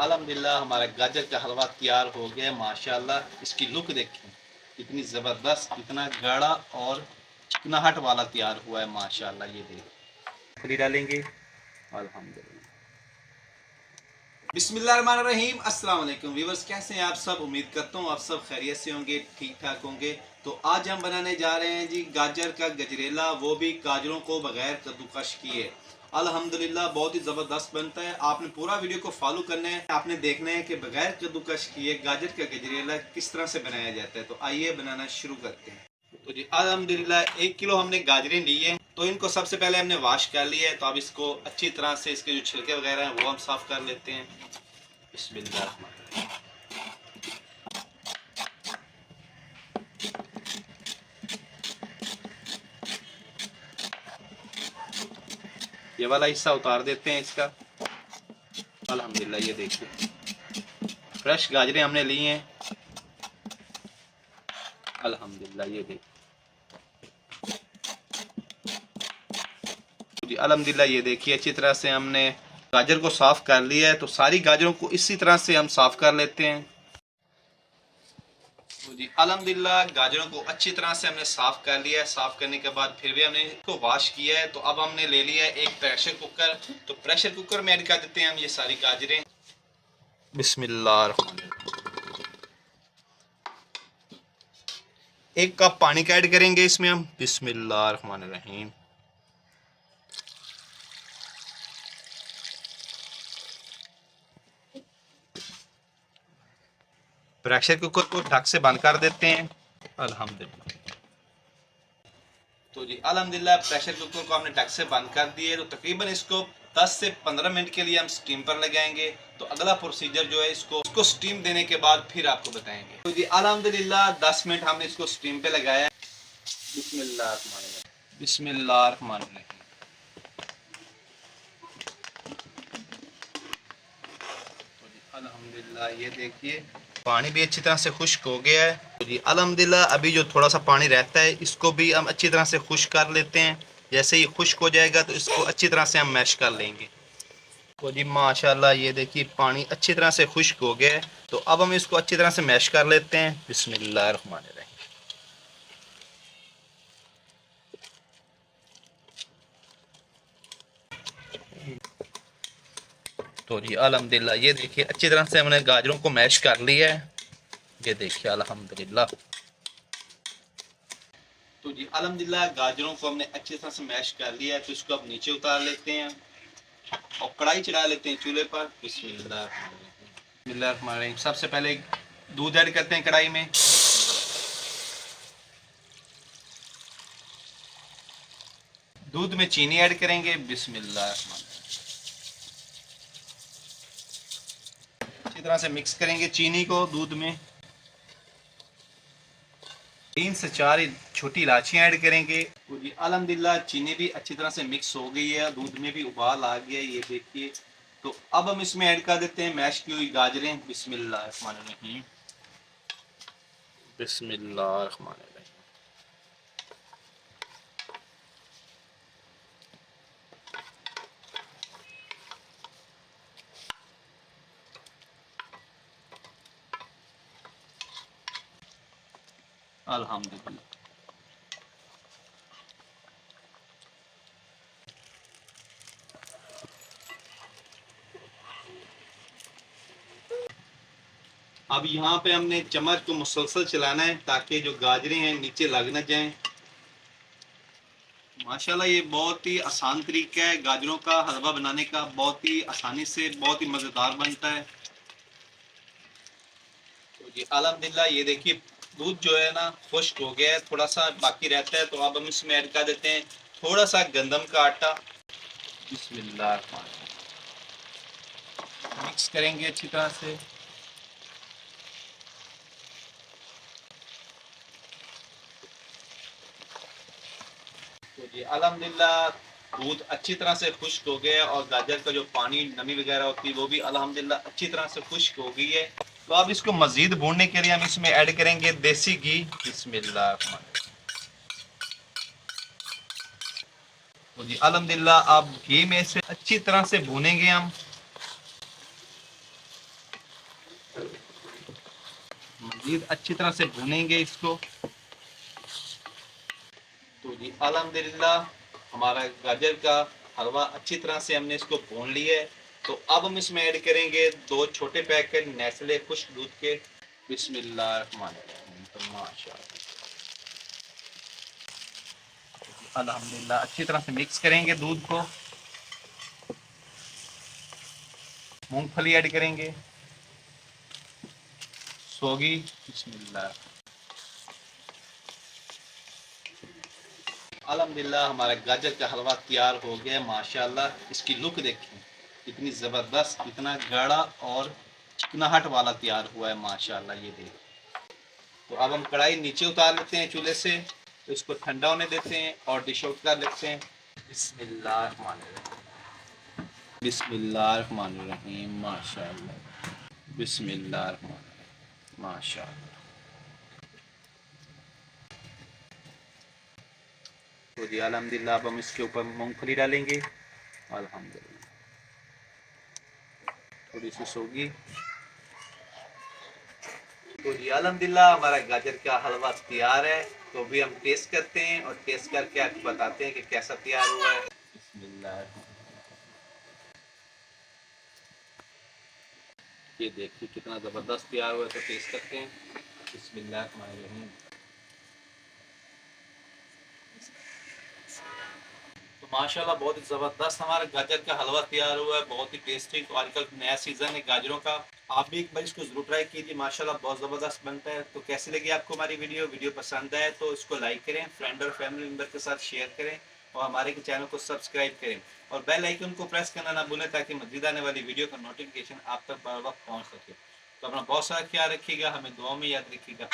अल्हम्दुलिल्लाह हमारा गाजर का हलवा तैयार हो गया माशाल्लाह। इसकी लुक देखें कितनी ज़बरदस्त, कितना गाढ़ा और चिकनाहट वाला तैयार हुआ है माशाल्लाह। ये देखें खली डालेंगे। अल्हम्दुलिल्लाह। बिस्मिल्लाहिर्रहमानिर्रहीम। अस्सलाम वालेकुम व्यूअर्स, कैसे हैं आप सब? उम्मीद करता हूँ आप सब खैरियत से होंगे, ठीक ठाक होंगे। तो आज हम बनाने जा रहे हैं जी गाजर का गजरेला, वो भी गाजरों को बगैर कद्दूकश किए। अल्हम्दुलिल्लाह बहुत ही ज़बरदस्त बनता है। आपने पूरा वीडियो को फॉलो करना है, आपने देखना है कि बगैर कद्दूकश किए गाजर का गजरेला किस तरह से बनाया जाता है। तो आइए बनाना शुरू करते हैं। तो जी अल्हम्दुलिल्लाह 1 किलो हमने गाजरें ली है। तो इनको सबसे पहले हमने वॉश कर लिया है। तो अब इसको अच्छी तरह से इसके जो छिलके वगैरह हैं वो हम साफ़ कर लेते हैं। बिस्मिल्लाह। ये वाला हिस्सा उतार देते हैं इसका। अल्हम्दुलिल्लाह ये देखिए फ्रेश गाजरें हमने ली हैं। अल्हम्दुलिल्लाह ये देखिए जी। अल्हम्दुलिल्लाह ये देखिए अच्छी तरह से हमने गाजर को साफ़ कर लिया है। तो सारी गाजरों को इसी तरह से हम साफ़ कर लेते हैं। तो जी अल्हम्दुलिल्लाह गाजरों को अच्छी तरह से हमने साफ़ कर लिया है। साफ़ करने के बाद फिर भी हमने इसको वॉश किया है। तो अब हमने ले लिया है एक प्रेशर कुकर। तो प्रेशर कुकर में ऐड कर देते हैं हम ये सारी गाजरें। बिस्मिल्लाह। 1 कप पानी का ऐड करेंगे इसमें हम। बिस्मिल्लाहिर्रहमानिर्रहीम। प्रेशर कुकर को ढक से बंद कर देते हैं। अल्हम्दुलिल्लाह। तो जी अल्हम्दुलिल्लाह प्रेशर कुकर को हमने ढक से बंद कर दिए। तो तकरीबन इसको 10 से 15 मिनट के लिए हम स्टीम पर लगाएंगे। तो अगला प्रोसीजर जो है इसको स्टीम देने के बाद फिर आपको बताएंगे। तो जी अल्हम्दुलिल्लाह 10 मिनट हमने इसको स्टीम पे लगाया। बिस्मिल्लाह बिस्मिल्लाहिर्रहमानिर्रहीम। तो जी अल्हम्दुलिल्लाह ये देखिए पानी भी अच्छी तरह से खुश्क हो गया है। तो जी अल्हम्दुलिल्लाह अभी जो थोड़ा सा पानी रहता है इसको भी हम अच्छी तरह से खुश्क कर लेते हैं। जैसे ही खुश्क हो जाएगा तो इसको अच्छी तरह से हम मैश कर लेंगे। तो जी माशाल्लाह ये देखिए पानी अच्छी तरह से खुश्क हो गया है। तो अब हम इसको अच्छी तरह से मैश कर लेते हैं। बिस्मिल्लाहिर्रहमानिर्रहीम। तो जी अल्हम्दुलिल्लाह ये देखिए अच्छी तरह से हमने गाजरों को मैश कर लिया है। ये देखिए अल्हम्दुलिल्लाह। तो जी अल्हम्दुलिल्लाह गाजरों को हमने अच्छी तरह से मैश कर लिया है। तो इसको अब नीचे उतार लेते हैं और कढ़ाई चढ़ा लेते हैं चूल्हे पर। बिस्मिल्लाह। सबसे पहले दूध ऐड करते हैं कढ़ाई में। दूध में चीनी ऐड करेंगे। बिस्मिल्लाह। अच्छी तरह से मिक्स करेंगे चीनी को दूध में। 3 से 4 छोटी इलायचियाँ ऐड करेंगे। तो जी अल्हम्दुलिल्लाह चीनी भी अच्छी तरह से मिक्स हो गई है। दूध में भी उबाल आ गया है ये देखिए। तो अब हम इसमें ऐड कर देते हैं मैश की हुई गाजरें। बिस्मिल्लाहिर्रहमानिर्रहीम। बिस्मिल्लाहिर्रहमानिर्रहीम। अल्हम्दुलिल्लाह। अब यहाँ पे हमने चम्मच को मुसलसल चलाना है ताकि जो गाजरें हैं नीचे लग ना जाएं। माशाल्लाह ये बहुत ही आसान तरीका है गाजरों का हलवा बनाने का। बहुत ही आसानी से बहुत ही मज़ेदार बनता है। तो जी अल्हम्दुलिल्लाह ये देखिए दूध जो है ना खुश्क हो गया है, थोड़ा सा बाकी रहता है। तो अब हम इसमें ऐड कर देते हैं थोड़ा सा गंदम का आटा। बिस्मिल्लाह। मिक्स करेंगे अच्छी तरह से। तो जी अल्हम्दुलिल्लाह दूध अच्छी तरह से खुश्क हो गया और गाजर का जो पानी नमी वगैरह होती है वो भी अल्हम्दुलिल्लाह अच्छी तरह से खुश्क हो गई है। तो अब इसको मज़ीद भूनने के लिए हम इसमें ऐड करेंगे देसी घी। बिस्मिल्लाह। तो जी अल्हम्दुलिल्लाह अब घी में से अच्छी तरह से भूनेंगे हम। मज़ीद अच्छी तरह से भूनेंगे इसको। तो जी अल्हम्दुलिल्लाह हमारा गाजर का हलवा अच्छी तरह से हमने इसको भून लिया है। तो अब हम इसमें ऐड करेंगे 2 छोटे पैकेट नेस्ले खुश्क दूध के। बिस्मिल्लाहिर्रहमानिर्रहीम। तो माशाअल्लाह अल्हम्दुलिल्लाह अच्छी तरह से मिक्स करेंगे दूध को। मूंगफली ऐड करेंगे, सोगी। बिस्मिल्लाह। अल्हम्दुलिल्लाह हमारा गाजर का हलवा तैयार हो गया माशाल्लाह। इसकी लुक देखें इतनी ज़बरदस्त, इतना गाढ़ा और चिकनाहट वाला तैयार हुआ है माशाल्लाह। ये देख। तो अब हम कढ़ाई नीचे उतार लेते हैं चूल्हे से, तो इसको ठंडा होने देते हैं और डिश आउट कर लेते हैं। बिस्मिल्लाहिर्रहमानिर्रहीम। बिस्मिल्लाहिर्रहमानिर्रहीम माशाल्लाह। बिस्मिल्लाहिर्रहमानिर्रहीम माशाल्लाह। तो जी अल्हम्दुलिल्लाह अब हम इसके ऊपर मूंगफली डालेंगे। अल्हम्दुलिल्लाह थोड़ी सी सोगी। तो जी अल्हम्दुलिल्लाह हमारा गाजर का हलवा तैयार है। तो अभी हम टेस्ट करते हैं और टेस्ट करके आपको बताते हैं कि कैसा तैयार हुआ है। बिस्मिल्लाह। ये देखिए कितना ज़बरदस्त तैयार हुआ है। तो टेस्ट करते हैं। बिस्मिल्लाहिर्रहमानिर्रहीम। तो माशाल्लाह बहुत ही ज़बरदस्त हमारा गाजर का हलवा तैयार हुआ है, बहुत ही टेस्टी। तो आजकल नया सीज़न है गाजरों का, आप भी एक बार इसको ज़रूर ट्राई कीजिए। माशाल्लाह बहुत ज़बरदस्त बनता है। तो कैसी लगी आपको हमारी वीडियो पसंद आए तो इसको लाइक करें, फ्रेंड और फैमिली मेम्बर के साथ शेयर करें और हमारे चैनल को सब्सक्राइब करें और बेल आइकन को प्रेस करना ना भूलें ताकि मज़ीद आने वाली वीडियो का नोटिफिकेशन आप तक बर वक्त पहुँच सके। तो अपना बहुत सारा ख्याल रखिएगा, हमें दुआ में याद रखिएगा।